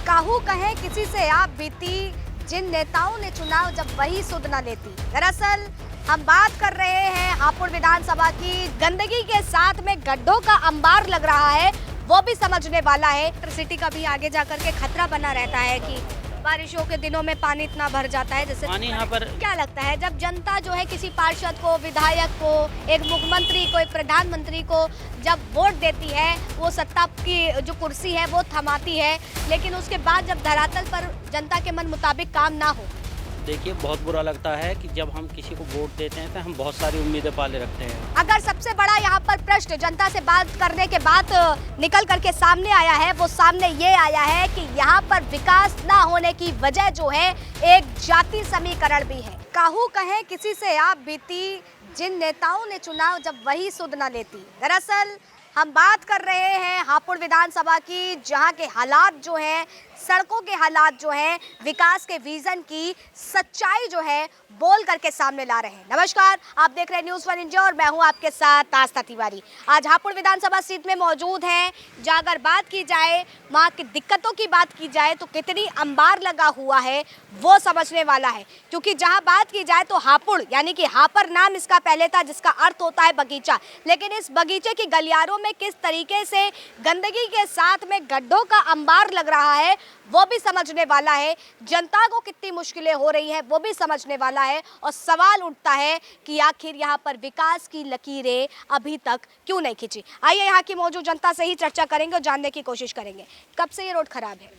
काहू कहें किसी से आप बीती, जिन नेताओं ने चुनाव जब वही सुध न लेती। दरअसल हम बात कर रहे हैं हापुड़ विधानसभा की। गंदगी के साथ में गड्ढों का अंबार लग रहा है, वो भी समझने वाला है। इलेक्ट्रिसिटी का भी आगे जाकर के खतरा बना रहता है कि बारिशों के दिनों में पानी इतना भर जाता है। जैसे पानी यहाँ पर क्या लगता है जब जनता जो है किसी पार्षद को, विधायक को, एक मुख्यमंत्री को, एक प्रधानमंत्री को जब वोट देती है, वो सत्ता की जो कुर्सी है वो थमाती है, लेकिन उसके बाद जब धरातल पर जनता के मन मुताबिक काम ना हो? देखिए, बहुत बुरा लगता है कि जब हम किसी को वोट देते हैं तो हम बहुत सारी उम्मीदें पाले रखते हैं। अगर सबसे बड़ा यहाँ पर प्रश्न जनता से बात करने के बाद निकल करके सामने आया है, वो सामने ये आया है कि यहाँ पर विकास ना होने की वजह जो है एक जाति समीकरण भी है। काहू कहें किसी से आप बीती, जिन नेताओं ने चुनाव जब वही सुध न लेती। दरअसल हम बात कर रहे हैं हापुड़ विधानसभा की, जहां के हालात जो हैं, सड़कों के हालात जो हैं, विकास के विजन की सच्चाई जो है बोल करके सामने ला रहे हैं। नमस्कार, आप देख रहे हैं न्यूज़ 1 इंडिया और मैं हूं आपके साथ आस्था तिवारी। आज हापुड़ विधानसभा सीट में मौजूद हैं। जहां अगर बात की जाए, वहां की दिक्कतों की बात की जाए तो कितनी अंबार लगा हुआ है वो समझने वाला है। क्योंकि जहाँ बात की जाए तो हापुड़ यानी कि हापर नाम इसका पहले था, जिसका अर्थ होता है बगीचा, लेकिन इस बगीचे की गलियारों में किस तरीके से गंदगी के साथ में गड्ढों का अंबार लग रहा है वो भी समझने वाला है। जनता को कितनी मुश्किलें हो रही हैं वो भी समझने वाला है। और सवाल उठता है कि आखिर यहाँ पर विकास की लकीरें अभी तक क्यों नहीं खींची। आइए यहाँ की मौजूद जनता से ही चर्चा करेंगे और जानने की कोशिश करेंगे कब से ये रोड खराब है।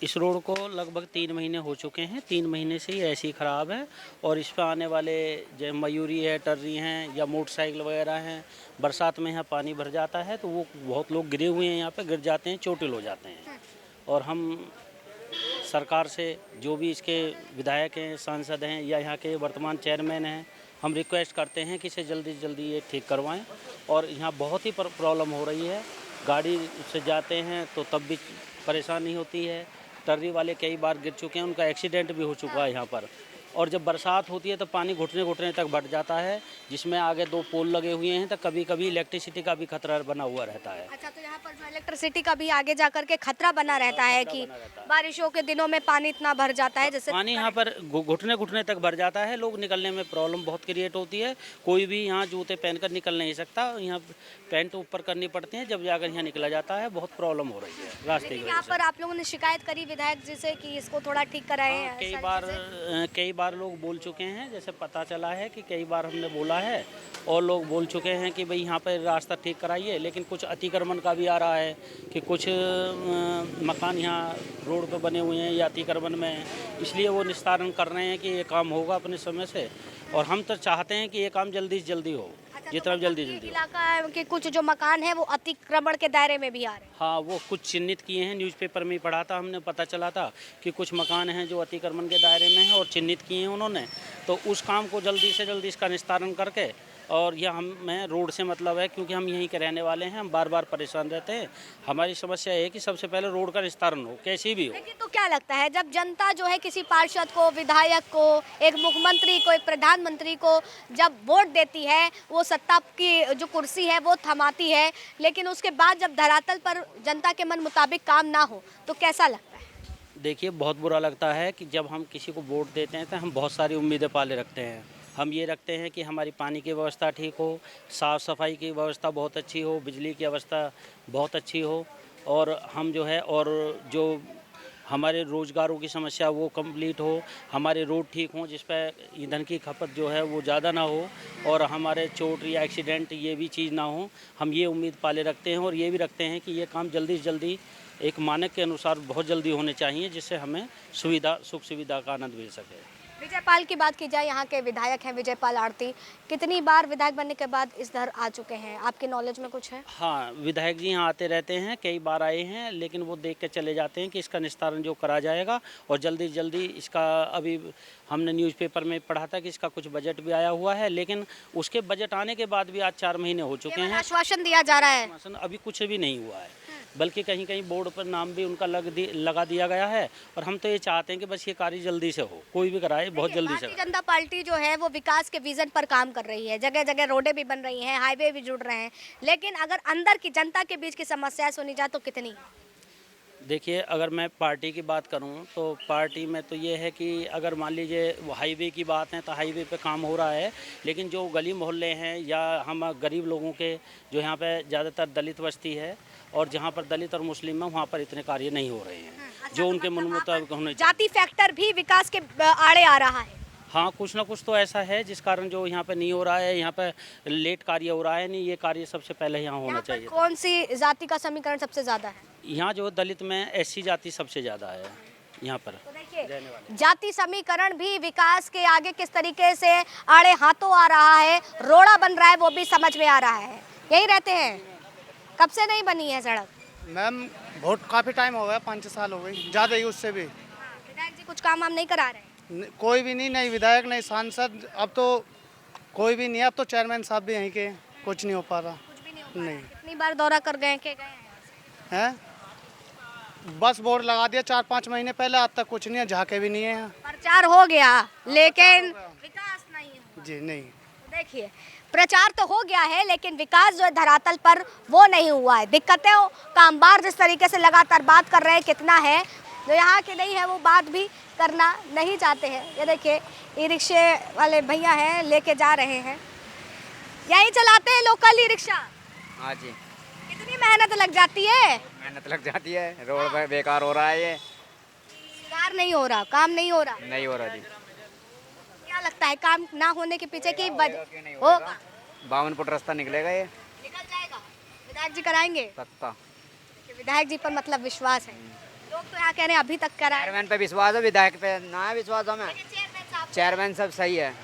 इस रोड को लगभग 3 महीने हो चुके हैं। 3 महीने से ही ऐसे ही ख़राब है और इस पर आने वाले जो मयूरी है, टर्री हैं या मोटरसाइकिल वगैरह हैं, बरसात में यहाँ पानी भर जाता है तो वो बहुत लोग गिरे हुए हैं, यहाँ पे गिर जाते हैं, चोटिल हो जाते हैं। और हम सरकार से, जो भी इसके विधायक हैं, सांसद हैं या यहाँ के वर्तमान चेयरमैन हैं, हम रिक्वेस्ट करते हैं कि इसे जल्दी से जल्दी ये ठीक करवाएं। और यहाँ बहुत ही प्रॉब्लम हो रही है, गाड़ी से जाते हैं तो तब भी परेशानी होती है। टर्री वाले कई बार गिर चुके हैं, उनका एक्सीडेंट भी हो चुका है यहाँ पर। और जब बरसात होती है तो पानी घुटने घुटने तक बढ़ जाता है, जिसमें आगे 2 पोल लगे हुए हैं तो कभी कभी इलेक्ट्रिसिटी का भी खतरा बना हुआ रहता है। अच्छा, तो यहाँ पर जो इलेक्ट्रिसिटी का भी आगे जाकर के खतरा बना रहता है कि बारिशों के दिनों में पानी इतना भर जाता है, जैसे पानी यहाँ पर घुटने घुटने तक भर जाता है। लोग निकलने में प्रॉब्लम बहुत क्रिएट होती है। कोई भी यहाँ जूते पहनकर निकल नहीं सकता, यहाँ पैंट ऊपर करनी पड़ती है, जब जाकर यहाँ निकला जाता है। बहुत प्रॉब्लम हो रही है रास्ते की। यहाँ पर आप लोगों ने शिकायत करी विधायक जी से कि इसको थोड़ा ठीक कराएं? कई बार लोग बोल चुके हैं, जैसे पता चला है कि कई बार हमने बोला है और लोग बोल चुके हैं कि भाई यहाँ पर रास्ता ठीक कराइए। लेकिन कुछ अतिक्रमण का भी आ रहा है कि कुछ मकान यहाँ रोड पर बने हुए हैं या अतिक्रमण में हैं, इसलिए वो निस्तारण कर रहे हैं कि ये काम होगा अपने समय से। और हम तो चाहते हैं कि ये काम जल्दी से जल्दी हो, जितना जल्दी जल्दी हो। इलाका के कुछ जो मकान है वो अतिक्रमण के दायरे में भी आ रहे हैं। हाँ, वो कुछ चिन्हित किए हैं, न्यूज़पेपर में ही पढ़ा था हमने, पता चला था कि कुछ मकान हैं जो अतिक्रमण के दायरे में हैं और चिन्हित किए हैं उन्होंने। तो उस काम को जल्दी से जल्दी इसका निस्तारण करके, और यह हमें रोड से मतलब है क्योंकि हम यहीं के रहने वाले हैं, हम बार बार परेशान रहते हैं। हमारी समस्या है कि सबसे पहले रोड का निस्तारण हो, कैसी भी हो। लेकिन तो क्या लगता है जब जनता जो है किसी पार्षद को, विधायक को, एक मुख्यमंत्री को, एक प्रधानमंत्री को जब वोट देती है, वो सत्ता की जो कुर्सी है वो थमाती है, लेकिन उसके बाद जब धरातल पर जनता के मन मुताबिक काम ना हो तो कैसा लगता है? देखिए, बहुत बुरा लगता है कि जब हम किसी को वोट देते हैं तो हम बहुत सारी उम्मीदें पाले रखते हैं। हम ये रखते हैं कि हमारी पानी की व्यवस्था ठीक हो, साफ़ सफाई की व्यवस्था बहुत अच्छी हो, बिजली की व्यवस्था बहुत अच्छी हो, और हम जो है और जो हमारे रोज़गारों की समस्या वो कंप्लीट हो, हमारे रोड ठीक हों जिस पर ईंधन की खपत जो है वो ज़्यादा ना हो, और हमारे चोट या एक्सीडेंट ये भी चीज़ ना हो। हम ये उम्मीद पाले रखते हैं और ये भी रखते हैं कि ये काम जल्दी से जल्दी एक मानक के अनुसार बहुत जल्दी होने चाहिए, जिससे हमें सुख सुविधा का आनंद मिल सके। विजयपाल की बात की जाए, यहाँ के विधायक हैं विजयपाल आरती, कितनी बार विधायक बनने के बाद इस दर आ चुके हैं, आपके नॉलेज में कुछ है? हाँ, विधायक जी यहाँ आते रहते हैं, कई बार आए हैं, लेकिन वो देख के चले जाते हैं कि इसका निस्तारण जो करा जाएगा और जल्दी जल्दी इसका। अभी हमने न्यूज़पेपर में पढ़ा था कि इसका कुछ बजट भी आया हुआ है, लेकिन उसके बजट आने के बाद भी आज 4 महीने हो चुके हैं। आश्वासन दिया जा रहा है, अभी कुछ भी नहीं हुआ है, बल्कि कहीं कहीं बोर्ड पर नाम भी उनका लगा दिया गया है। और हम तो ये चाहते हैं कि बस ये कार्य जल्दी से हो, कोई भी कराए बहुत जल्दी से। भारतीय जनता पार्टी जो है वो विकास के विजन पर काम कर रही है, जगह जगह रोडें भी बन रही हैं, हाईवे भी जुड़ रहे हैं, लेकिन अगर अंदर की जनता के बीच की समस्याएं सुनी जाए तो कितनी? देखिए, अगर मैं पार्टी की बात करूं तो पार्टी में तो ये है कि अगर मान लीजिए वो हाईवे की बात है तो हाईवे पे काम हो रहा है, लेकिन जो गली मोहल्ले हैं या हम गरीब लोगों के जो यहाँ पे ज़्यादातर दलित बस्ती है और जहाँ पर दलित और मुस्लिम है वहाँ पर इतने कार्य नहीं हो रहे हैं जो उनके मन मुताबिक होने चाहिए। जाति फैक्टर भी विकास के आड़े आ रहा है। हाँ, कुछ ना कुछ तो ऐसा है जिस कारण जो यहाँ पे नहीं हो रहा है, यहाँ पे लेट कार्य हो रहा है, नहीं ये कार्य सबसे पहले यहाँ होना यहाँ पर चाहिए। कौन सी जाति का समीकरण सबसे ज्यादा है? यहाँ जो दलित में एससी जाति सबसे ज़्यादा है यहाँ पर। तो देखिए, रहने वाले। जाति समीकरण भी विकास के आगे किस तरीके से आड़े हाथों आ रहा है, रोड़ा बन रहा है, वो भी समझ में आ रहा है। यही रहते हैं, कब से नहीं बनी है सड़क? मैम बहुत काफ़ी टाइम हो गया, 5 साल हो गई, ज़्यादा ही उससे भी। विधायक जी कुछ काम हम नहीं करा रहे हैं। कोई भी नहीं विधायक नहीं सांसद, अब तो कोई भी नहीं है, अब तो चेयरमैन साहब भी यहीं के, कुछ नहीं हो पा रहा। कुछ भी नहीं हो पा रहा है। नहीं। कितनी बार दौरा कर गए के गए हैं? हैं बस बोर्ड लगा दिया 4-5 महीने पहले, आज तक कुछ नहीं है, झाके भी नहीं है यहाँ। प्रचार हो गया लेकिन विकास नहीं हुआ। जी नहीं। देखिए, प्रचार तो हो गया है लेकिन विकास जो है धरातल पर वो नहीं हुआ है। दिक्कतें कामगार जिस तरीके से लगातार बात कर रहे हैं कितना है, जो यहाँ के नहीं है वो बात भी करना नहीं चाहते हैं। ये देखिए, ई रिक्शे वाले भैया हैं, लेके जा रहे हैं। यही चलाते हैं लोकल ई रिक्शा? हाँ जी, कितनी मेहनत लग जाती है? मेहनत लग जाती है, रोड पे बेकार हो रहा है, ये कार नहीं हो रहा, काम नहीं हो रहा। नहीं हो रहा जी। क्या लगता है काम ना होने के पीछे की वजह नहीं होगा? 52 फुट रास्ता निकलेगा ये निकल जाएगा। विधायक जी कराएंगे? पक्का। कि विधायक जी पर मतलब विश्वास है। लोग तो यहाँ कह रहे हैं अभी तक कराए। चेयरमैन पे विश्वास है, विधायक पे ना है विश्वास हमें। चेयरमैन सब सही है,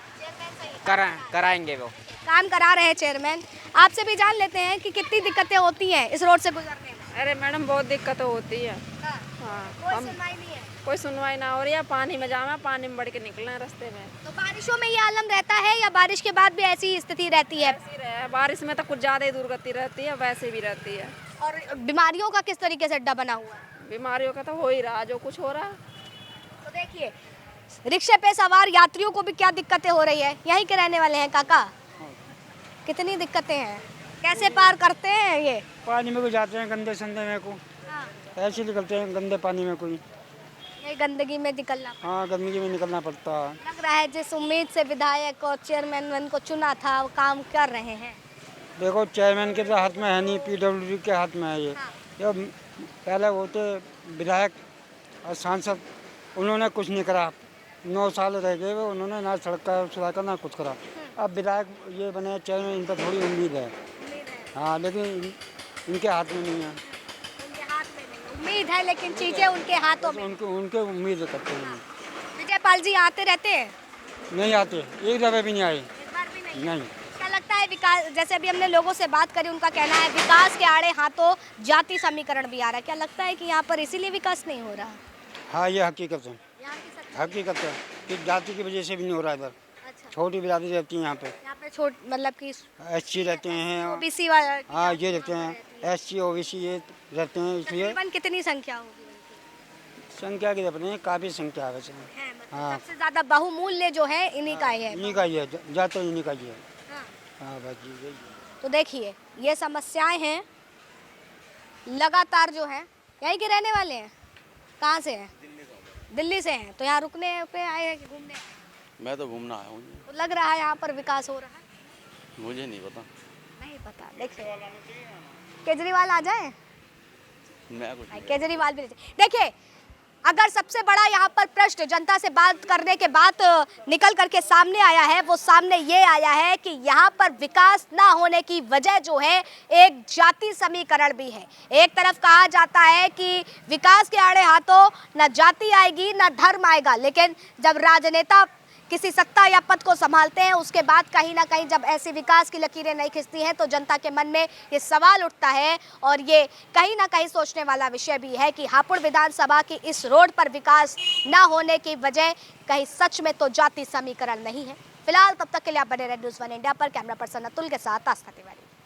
कराएंगे वो। काम करा रहे हैं चेयरमैन। आपसे भी जान लेते हैं कि कितनी दिक्कतें होती हैं इस रोड से गुजरने में। अरे मैडम बहुत दिक्कत होती है। हाँ, हाँ, कोई हम सुनवाई नहीं है। कोई सुनवाई ना हो रही है, पानी में जाना, पानी में बढ़ के निकलना है रास्ते में। तो बारिशों में ये आलम रहता है या बारिश के बाद भी ऐसी स्थिति रहती है? ऐसी रहे, बारिश में तो कुछ ज़्यादा ही दुर्गति रहती है, वैसे भी रहती है। और बीमारियों का किस तरीके से अड्डा बना हुआ है? बीमारियों का तो हो ही रहा, जो कुछ हो रहा। तो देखिए, रिक्शे पे सवार यात्रियों को भी क्या दिक्कतें हो रही है। यहीं के रहने वाले हैं काका? कितनी दिक्कतें हैं, कैसे पार करते हैं ये? पानी में को जाते हैं गंदे संदे में को, ऐसे निकलते हैं गंदे पानी में कोई। ये गंदगी में निकलना हाँ, गंदगी में निकलना पड़ता है। लग रहा है जिस उम्मीद से विधायक और चेयरमैन को चुना था वो काम कर रहे हैं। देखो, चेयरमैन के तो हाथ में है नहीं, पीडब्ल्यूडी के हाथ में है ये। हाँ। ये पहले होते विधायक और सांसद, उन्होंने कुछ नहीं करा। 9 साल रह गए वो, उन्होंने ना सड़क का सुधार का ना कुछ करा। अब विधायक ये बने चेयरमैन, इन पर थोड़ी उम्मीद है। हाँ, लेकिन इनके हाथ में नहीं है। उनके हाथ में नहीं, उम्मीद है लेकिन चीजें उनके हाथों में। उनके उम्मीद करते हैं। विजयपाल जी आते रहते हैं? नहीं आते, एक दफे भी नहीं आए। इस बार भी नहीं। नहीं। क्या लगता है विकास, जैसे अभी हमने लोगों से बात करी, उनका कहना है विकास के आड़े हाथों जाति समीकरण भी आ रहा है। क्या लगता है कि यहाँ पर इसीलिए विकास नहीं हो रहा? हाँ, ये हकीकत है, यहाँ की सच्चाई। हकीकत है कि जाति की वजह से भी नहीं हो रहा है इधर। अच्छा, छोटी बिरादरी रहती है यहाँ पे, यहाँ पे छोट मतलब कि एससी रहते हैं। ओबीसी वाला। हाँ, ये रहते हैं, एससी ओबीसी ये रहते हैं, इसलिए तकरीबन कितनी संख्या होगी? संख्या की अपने काफ़ी संख्या है वैसे। है, मतलब हाँ। सबसे ज्यादा बहुमूल्य जो है इन्हीं का ही है। इन्हीं का ही है, ज़्यादा इन्हीं का ही है। हाँ। हाँ बस जी, यही। तो देखिए, ये समस्याएं हैं लगातार जो है। यहीं के रहने वाले हैं? कहाँ से हैं? दिल्ली से हैं। तो यहाँ रुकने पे आए हैं कि घूमने? मैं तो घूमना आया हूँ। तो लग रहा है यहाँ पर विकास हो रहा है? मुझे नहीं पता। नहीं पता। देखिए, केजरीवाल आ जाए। मैं कुछ नहीं। केजरीवाल भी देखिए, अगर सबसे बड़ा यहाँ पर प्रश्न जनता से बात करने के बाद निकल करके सामने आया है, वो सामने ये आया है कि यहाँ पर विकास ना होने की वजह जो है एक जाति समीकरण भी है। एक तरफ कहा जाता है कि विकास के आड़े हाथों न जाति आएगी न धर्म आएगा, लेकिन जब राजनेता किसी सत्ता या पद को संभालते हैं उसके बाद कहीं ना कहीं जब ऐसी विकास की लकीरें नहीं खिंचती हैं तो जनता के मन में ये सवाल उठता है। और ये कहीं ना कहीं सोचने वाला विषय भी है कि हापुड़ विधानसभा की इस रोड पर विकास ना होने की वजह कहीं सच में तो जाति समीकरण नहीं है। फिलहाल तब तक के लिए आप बने रहे न्यूज़ 1 इंडिया पर। कैमरा पर्सन अतुल के साथ आस्था तिवारी।